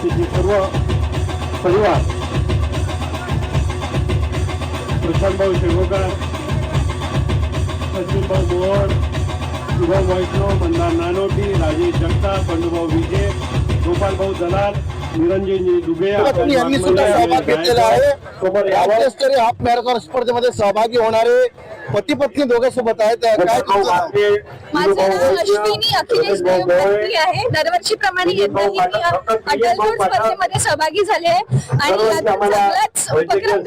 तिचे सर्व परिवार, प्रशांत भाऊ शेवकर, सचिन भाऊ मोहोळ, शुभम वैष्णव, मंदार नानोटी, राजेश जगताप, बंडूभाऊ विजय, गोपाल भाऊ दलाल, निरंजन दुबे यांनी सुद्धा सहभाग घेतलेला आहे. राज्यस्तरीय हाफ मॅरेथॉन स्पर्धेमध्ये सहभागी होणारे पती पत्नी दोघे सोबत आहेत. काय माझं नाव अश्विनी अखिलेश देवमूर्ती आहे. दरवर्षीप्रमाणे यंदा मी अटल बोर्ड स्पर्धेमध्ये सहभागी झाले आहे आणि यातून चांगलाच उपक्रम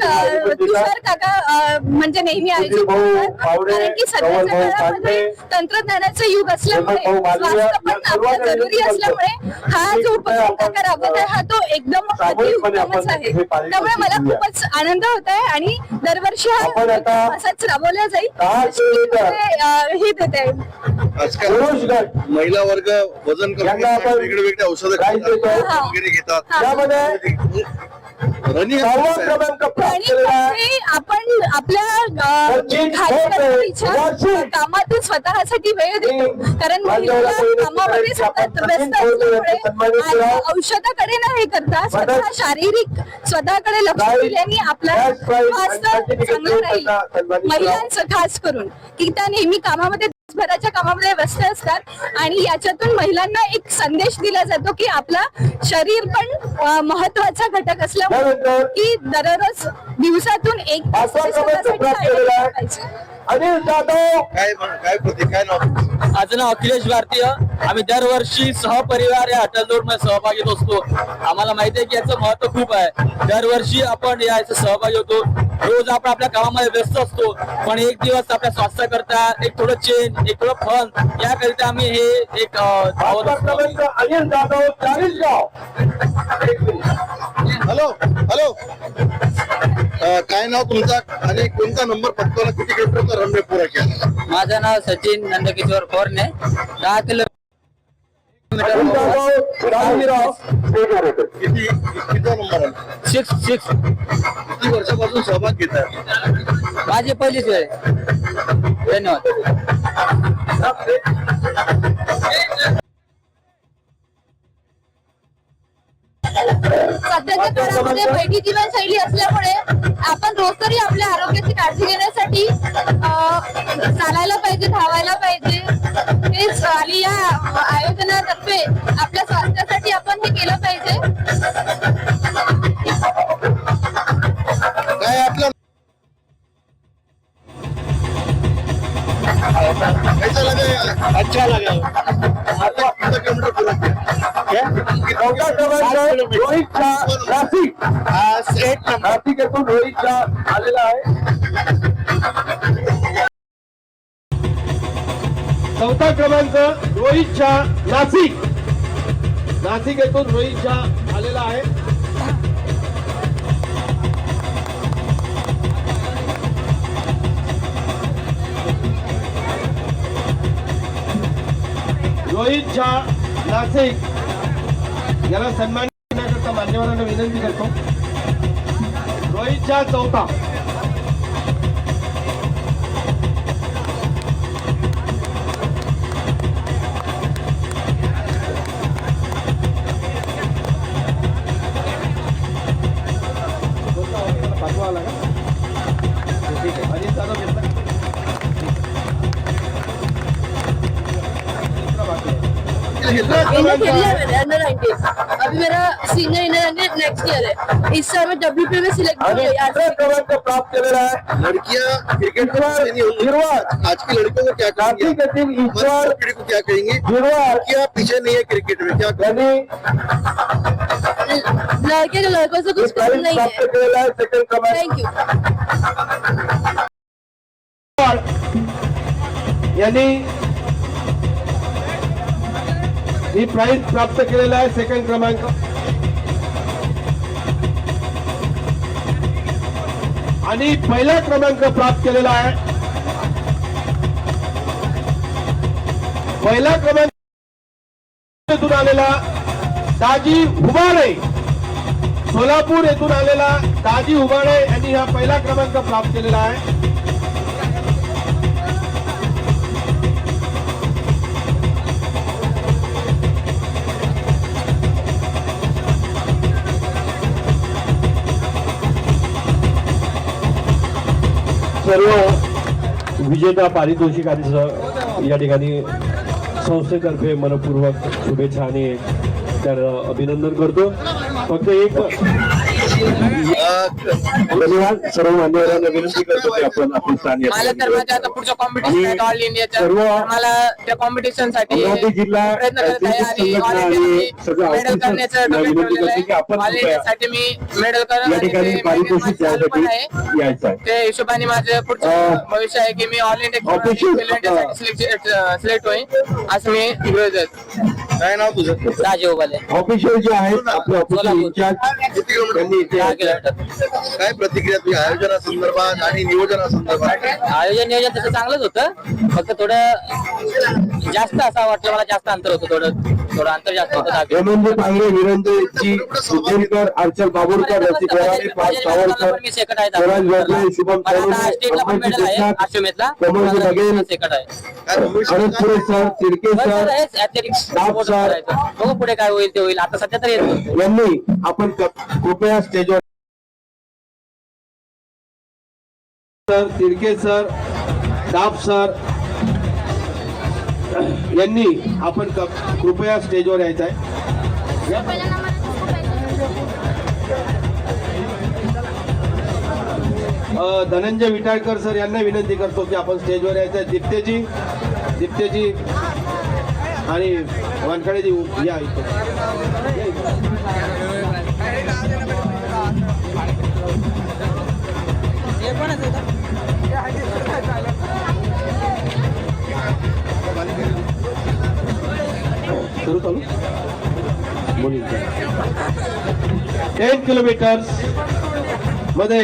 तुषार काका म्हणजे नेहमी आयोजित करतात. कारण की सध्याच्या काळामध्ये तंत्रज्ञानाचं युग असल्यामुळे स्वास्थ्य पण आपलं जरुरी असल्यामुळे हा जो उपक्रम काका राबवत आहे हा तो एकदम अतिउत्तमच आहे. त्यामुळे मला खूपच आनंद होत आहे आणि दरवर्षी हा असाच राबवला जाईल हे देते. आजकाल महिला वर्ग वजन कमी वेगळे वेगळे औषधं वगैरे घेतात. रनिंग आपण आपल्या कामातून स्वतःसाठी वेळ देतो. कारण महिला कामामध्ये सतत व्यस्त असल्यामुळे औषधाकडे न हे करता स्वतः शारीरिक स्वतःकडे लक्ष दिल्याने आपलं स्वास्थ्य चांगलं राहील. महिलांचं खास करून की त्या नेहमी कामामध्ये दिवसभराच्या कामामध्ये व्यस्त असतात आणि याच्यातून महिलांना एक संदेश दिला जातो की आपला शरीर पण महत्वाचा घटक असल्यामुळे की दररोज दिवसातून एक तास अनिल जाधव काय नाव? माझं नाव अखिलेश भारतीय. आम्ही दरवर्षी सहपरिवार या अटल दौड मध्ये सहभागी असतो. आम्हाला माहिती आहे की याचं महत्व खूप आहे. दरवर्षी आपण याचा सहभागी होतो. रोज आपण आपल्या कामामध्ये व्यस्त असतो पण एक दिवस आपल्या स्वास्थ्याकरता एक थोडं चेंज एक थोडं फन याकरिता आम्ही हे एक अनिल जाधव 40 गाव. हॅलो हॅलो काय नाव तुमचा आणि कोणता नंबर पटकवला? किती किलोमीटरचा रन पुरा केला? माझं नाव सचिन नंदकिशोर कोरणे. 10 किलोमीटर. किती नंबर आला? 6. किती वर्षापासून सहभाग घेतात? माझी पहिलीच वेळ. धन्यवाद. सध्याच्या काळामध्ये बैठी जीवनशैली असल्यामुळे आपण रोज तरी आपल्या आरोग्याची काळजी घेण्यासाठी चालायला पाहिजे, धावायला पाहिजे. हेच आणि या आयोजनातर्फे आपल्या स्वास्थ्यासाठी आपण हे केलं पाहिजे. काय आपलं कैसा लगा? अच्छा लगा. आता किती किलोमीटर पुरा रोहितचा नाशिक नाशिक येथून रोहितचा आलेला आहे. चौथा क्रमांक रोहितच्या नाशिक येथून रोहितच्या आलेला आहे. रोहितच्या नाशिक याला सन्मान करण्याकरता मान्यवरांना विनंती करतो. रोहितच्या चौथा. पाचवा आला का? ठीक आहे. अनिल जाधव घेतला. अभी मेरा सीनियर इंडियन नेक्स्ट ईयर है. इस साल में WP में सिलेक्ट हो गई. क्रमांक प्राप्त केलेला आहे. लड़कियां क्रिकेट में आज की लड़कियों को क्या कहेंगे? पीढ़ी को क्या कहेंगे? लड़कियां पीछे नहीं है क्रिकेट में, क्या कहेंगे? लड़के के लड़कों से कुछ कम नहीं है. Thank you. यांनी ही प्राइज प्राप्त केलेला आहे. सेकंड क्रमांक. आणि पहिला क्रमांक प्राप्त केलेला आहे. पहिला क्रमांक येथून आलेला दाजी हुबाळे, सोलापूर येथून आलेला दाजी हुबाळे यांनी हा पहिला क्रमांक प्राप्त केलेला आहे. सर्व विजेता पारितोषिकांचं या ठिकाणी संस्थेतर्फे मनपूर्वक शुभेच्छा आणि त्याला अभिनंदन करतो. फक्त एक धन्यवाद सर्व मान्यवरांना विनंती करतो की आपण आपलं स्थान या मला तर माझ्या आता पुढच्या कॉम्पिटिशन आहे ऑल इंडियाच्या. सर्व मला त्या कॉम्पिटिशन साठी अमरावती जिल्हा प्रयत्न करत आहे आणि ऑल इंडिया मेडल करण्याचं विनंती करतो की आपण ऑल इंडियासाठी मी मेडल करेन या ठिकाणी पारितोषिक द्यायसाठी यायचं आहे. त्या हिशोबाने माझं पुढचं भविष्य आहे की मी ऑल इंडिया सिलेक्ट होईल असं मी गृहीत. काय नाव तुझं? राजीव बाले ऑफिशियल जे आहेत आपले ऑफिशियल इंचार्ज किती किलोमीटर? त्यांनी इथे काय प्रतिक्रिया तुझ्या आयोजनासंदर्भात आणि नियोजनासंदर्भात? आयोजन नियोजन तसं चांगलंच होतं, फक्त थोडं जास्त असं वाटलं मला, जास्त अंतर होतं, थोडं अंतर जास्त होतं. हेमंत पांगरे, वीरेंद्रजी उज्जैनकर, अर्चल बाबुरकर, रसिक वराडे, पार्थ सावरकर, मी सेकंड आहे. स्वराज भोसले, शुभम मला सोनवणे, आता स्टेटला पण अमरजीत मेडल आहे देशनाथ, अश्वमेधला, कमलजी बघेल, सेकंड आहे. अनंत पुरे सर, तिरके सर ऍथलेटिक्स दाब सर. बघू पुढे काय होईल ते होईल. आता सध्या तर येत नाही. यांनी आपण कृपया स्टेजवर सर, तिरके सर, दाब सर यांनी आपण कृपया स्टेजवर यायचं आहे. धनंजय विटाळकर सर यांना विनंती करतो की आपण स्टेजवर यायचं आहे. दीप्तेजी आणि वानखडेजी या इथे. सुरू चालू 10 किलोमीटर मध्ये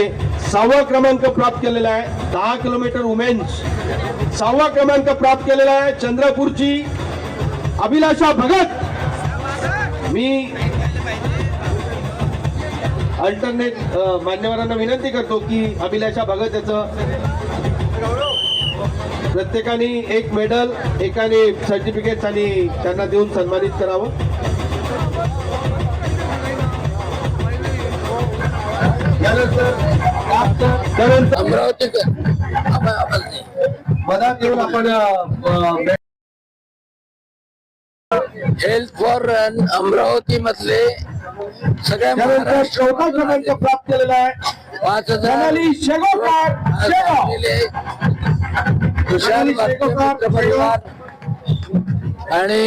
6वा क्रमांक प्राप्त केलेला आहे. 10 किलोमीटर वुमेन्स 6वा क्रमांक प्राप्त केलेला आहे चंद्रपूरची अभिलाषा भगत. मी अल्टरनेट मान्यवरांना विनंती करतो की अभिलाषा भगत याचं प्रत्येकाने एक मेडल, एकाने सर्टिफिकेट आणि त्यांना देऊन सन्मानित करावं. त्यानंतर अमरावती मधात येऊन आपण हेल्थ फॉर रन अमरावती मधले सगळ्या त्यानंतर 14 क्रमांक प्राप्त केलेला आहे 5,000 सोनाली शेगोकार. तुषार मित्र परिवार आणि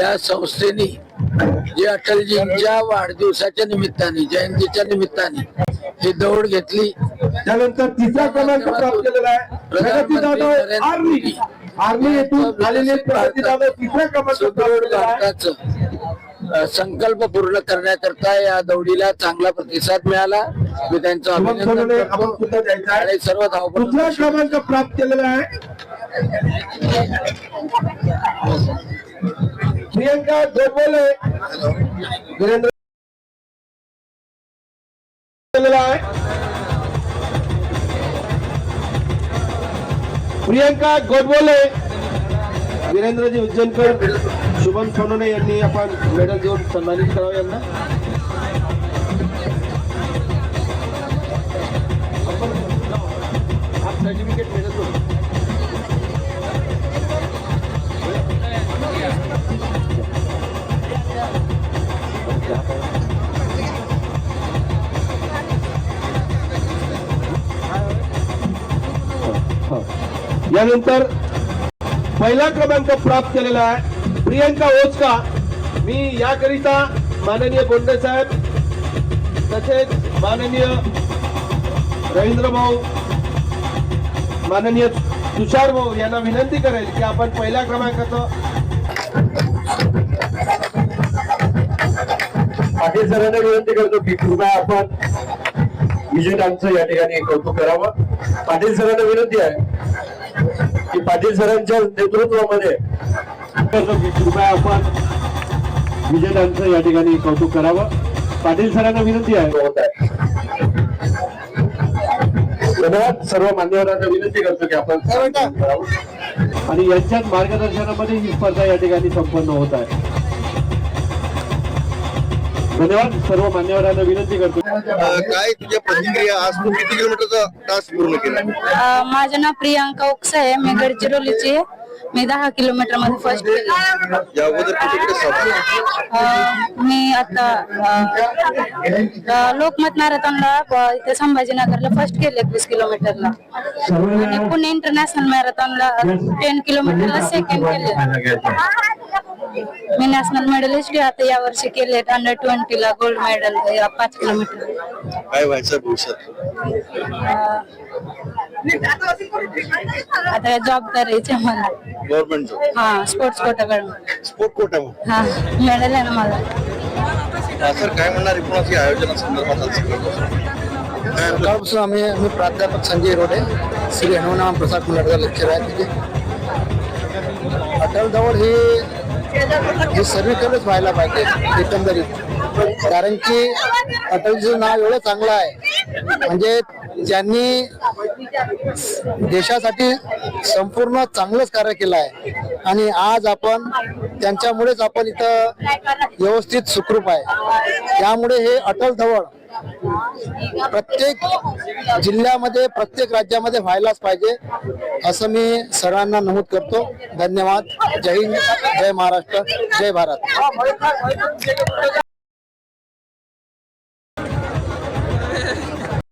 या संस्थेने जे अटलजींच्या वाढदिवसाच्या निमित्ताने, जयंतीच्या निमित्ताने ही दौड घेतली. त्यानंतर 3रा क्रमांक प्राप्त केलेला आहे प्रगती जाधव आर्मी येथून आलेले प्रगती जाधव 3रा क्रमांक सुदृढ प्राप्त केलेला आहे. भारताचं संकल्प पूर्ण करण्याकरता या दौडीला चांगला प्रतिसाद मिळाला. मी त्यांचं शुभम अभिनंदन सोनवणे करतो आपण सुद्धा जायचं आहे. आणि सर्व धावपटू 2रा क्रमांक प्राप्त केलेला आहे प्रियंका गोडबोले वीरेंद्र केलेला आहे. प्रियंका गोडबोले, वीरेंद्रजी उज्जैनकर, शुभम सोनवणे यांनी आपण मेडल देऊन सन्मानित करावं यांना. सर्टिफिकेट मेडल यानंतर पहिला क्रमांक प्राप्त केलेला आहे प्रियंका ओचका. मी याकरिता माननीय बोंडे साहेब तसेच माननीय रवींद्र भाऊ, माननीय तुषार भाऊ यांना विनंती करेल की आपण पहिल्या क्रमांकाचं पाटील सरांना विनंती करतो की कृपया आपण विजेत्यांचं या ठिकाणी कौतुक करावं. पाटील सरांना विनंती आहे की पाटील सरांच्या नेतृत्वामध्ये कृपया आपण विजेत्यांचं या ठिकाणी कौतुक करावं. पाटील सरांना विनंती आहे. धन्यवाद. सर्व मान्यवरांना विनंती करतो की आपण करावं आणि यांच्याच मार्गदर्शनामध्ये ही स्पर्धा या ठिकाणी संपन्न होत आहे. धन्यवाद. सर्व मान्यवरांना विनंती करतो. काय तुझ्या प्रतिक्रिया, आज तू किती किलोमीटरचा टास्क पूर्ण केला? माझं नाव प्रियांका उक्स आहे. मी गडचिरोलीची आहे. मी 10 किलोमीटर मध्ये फर्स्ट केलं. या अगोदर कुठे कुठे सहभागी झाला? मी आता लोकमत मॅरेथॉनला इथे संभाजीनगरला फर्स्ट केले 21 किलोमीटरला आणि पुणे इंटरनॅशनल मॅरेथॉनला 10 किलोमीटरला सेकंड केले. मी नॅशनल मेडलिस्ट आहे. आता यावर्षी केले अंडर 20 ला गोल्ड मेडल 5 किलोमीटर. काय व्हायचं भविष्यात? आता जॉब करायचे मला. Government job? हा, स्पोर्ट्स कोटाकडून. Sport quota? हा, मेडल आहे ना मला. सर काय म्हणणार एकूणच या आयोजनासंदर्भात आज सकाळपासून मी प्राध्यापक संजय रोडे, श्री हनुमान प्रसाद कुंडकर लेक्चर आहे तिथे. अटल दौड ही सर्वीकडेच व्हायला पाहिजे एकंदरीत, कारण की अटलजीचं नाव एवढं चांगलं आहे म्हणजे ज्यांनी देशासाठी संपूर्ण चांगलंच कार्य केलं आहे आणि आज आपण त्यांच्यामुळेच आपण इथं व्यवस्थित सुखरूप आहे. त्यामुळे हे अटल दौड प्रत्येक जिल्ह्यामध्ये प्रत्येक राज्यामध्ये व्हायलाच पाहिजे असं मी सर्वांना नमूद करतो. धन्यवाद. जय हिंद, जय महाराष्ट्र, जय भारत.